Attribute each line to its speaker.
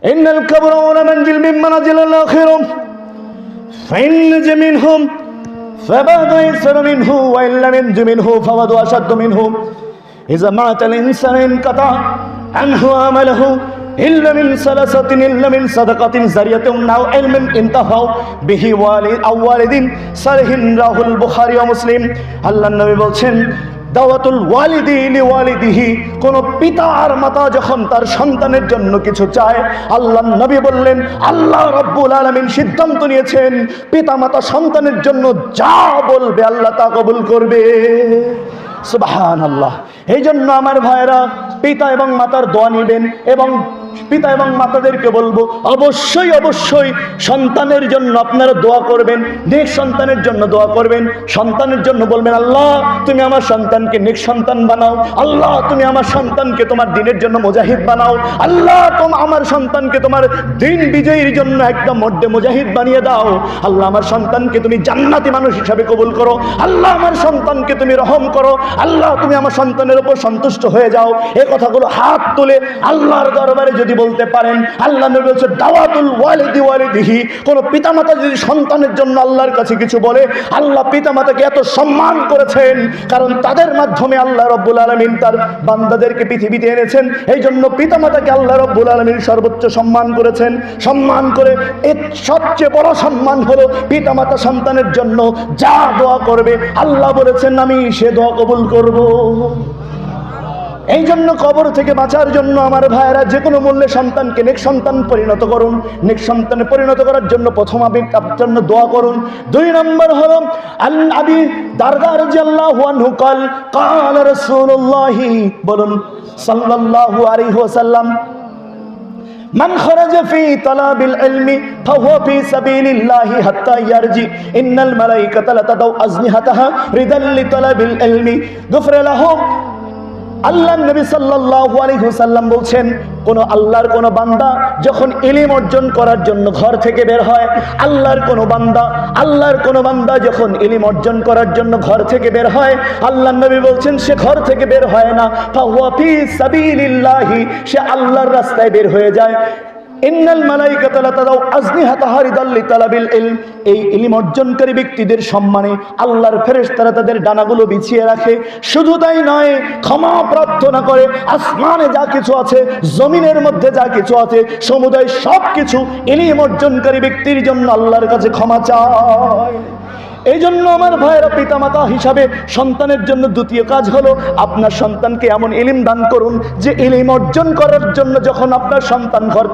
Speaker 1: ইন্নাল কাবরা মানজিল মিন মানাজিল আখিরাহ ফাইন নাজা মিনহুম ফাবাদু ইয়াসরু মিনহু ওয়া ইল্লাম ইয়ানজু মিনহু ফাবাদু আশাদ্দু মিনহু ইযা মাতাল ইনসানু ইনকাতা আনহু আমালুহু ইল্লা মিন সালাসাতিন ইল্লা মিন সাদাকাতিন জারিয়াতিন নাও ইলমিন ইনতাফাউ বিহি ওয়ালিদিন সালিহিন রাহুল বুখারী ও মুসলিম। আল্লাহর নবী বলছেন, দাওয়াতুল ওয়ালিদি লিওয়ালিদিহি, কোন পিতা আর মাতা যখন তার সন্তানের জন্য কিছু চায়, আল্লাহর নবী বললেন আল্লাহ রাব্বুল আলামিন সিদ্ধান্ত নিয়েছেন পিতা মাতা সন্তানের জন্য যা বলবে আল্লাহ তা কবুল করবে। সুবহানাল্লাহ। এই জন্য আমার ভাইরা, পিতা এবং মাতার দোয়া নেবেন এবং পিতা এবং মাতাদেরকে বলবো অবশ্যই অবশ্যই সন্তানের জন্য আপনারা দোয়া করবেন, নেক সন্তানের জন্য দোয়া করবেন। সন্তানের জন্য বলবেন আল্লাহ তুমি আমার সন্তানকে নেক সন্তান বানাও, আল্লাহ তুমি আমার সন্তানকে তোমার দ্বীনের জন্য মুজাহিদ বানাও, আল্লাহ তুমি আমার সন্তানকে তোমার দ্বীন বিজয়ীর জন্য একদম মধ্যে মুজাহিদ বানিয়ে দাও, আল্লাহ আমার সন্তানকে তুমি জান্নাতি মানুষ হিসাবে কবুল করো, আল্লাহ আমার সন্তানকে তুমি রহম করো, আল্লাহ তুমি আমার সন্তানের উপর সন্তুষ্ট হয়ে যাও। এই কথাগুলো হাত তুলে আল্লাহর দরবারে যদি বলতে পারেন, আল্লাহ নবী বলেছে দাওয়াতুল ওয়ালিদি ওয়ালিদিহি, কোন পিতামাতা যদি সন্তানের জন্য আল্লাহর কাছে কিছু বলে, আল্লাহ পিতামাতাকে এত সম্মান করেছেন কারণ তাদের মাধ্যমে আল্লাহ রাব্বুল আলামিন তার বান্দাদেরকে পৃথিবীতে এনেছেন। এই জন্য পিতামাতাকে আল্লাহ রাব্বুল আলামিন সর্বোচ্চ সম্মান করেছেন। সম্মান করে এর সবচেয়ে বড় সম্মান হলো পিতামাতা সন্তানের জন্য যা দোয়া করবে আল্লাহ বলেছেন আমি সে দোয়া কবুল করব। এই জন্য কবর থেকে বাঁচার জন্য আমার ভাইয়েরা যে কোনো মূল্যে সন্তানকে নেক সন্তান পরিণত করুন। নেক সন্তানে পরিণত করার জন্য প্রথম আপনার জন্য দোয়া করুন। 2 নম্বর হলো আবি দারদা রাদিয়াল্লাহু আনহু قال قال রাসূলুল্লাহ, বলুন সাল্লাল্লাহু আলাইহি ওয়াসাল্লাম, মান খরাজা ফি তালাবিল ইলমি ফাহুয়া ফি সাবিলিল্লাহি হাত্তা ইয়ারজি ইন্নাল মালাইকাতা লা তাদাউ আজনিহাতাহা রিদাল লিতালাবিল ইলমি গুফরা লাহু। আল্লাহর নবী সাল্লাল্লাহু আলাইহি ওয়াসাল্লাম বলছেন, কোন আল্লাহর কোন বান্দা যখন ইলম অর্জন করার জন্য ঘর থেকে বের হয়, আল্লাহর কোন বান্দা যখন ইলম অর্জন করার জন্য ঘর থেকে বের হয়, আল্লাহর নবী বলছেন সে ঘর থেকে বের হয় না, ফাহুয়া ফি সাবিলিল্লাহি, সে আল্লাহর রাস্তায় বের হয়ে যায়। ইন্নাল মালাইকাতা লা তাদাউ আজনিহাতাহা রিদাল লিতালাবিল ইলম, এই ইলম অর্জনকারী ব্যক্তিদের সম্মানে আল্লাহর ফেরেশতারা তাদের ডানাগুলো বিছিয়ে রাখে। শুধু তাই নয়, ক্ষমা প্রার্থনা করে আসমানে যা কিছু আছে, জমিনের মধ্যে যা কিছু আছে, সমুদায় সব কিছু ইলম অর্জনকারী ব্যক্তির জন্য আল্লাহর কাছে ক্ষমা চায়। এই জন্য আমার ভাইয়েরা, পিতামাতা হিসাবে সন্তানের জন্য দ্বিতীয় কাজ হলো আপনার সন্তানকে এমন ইলম দান করুন যে ইলম অর্জন করার জন্য যখন আপনার সন্তান ঘর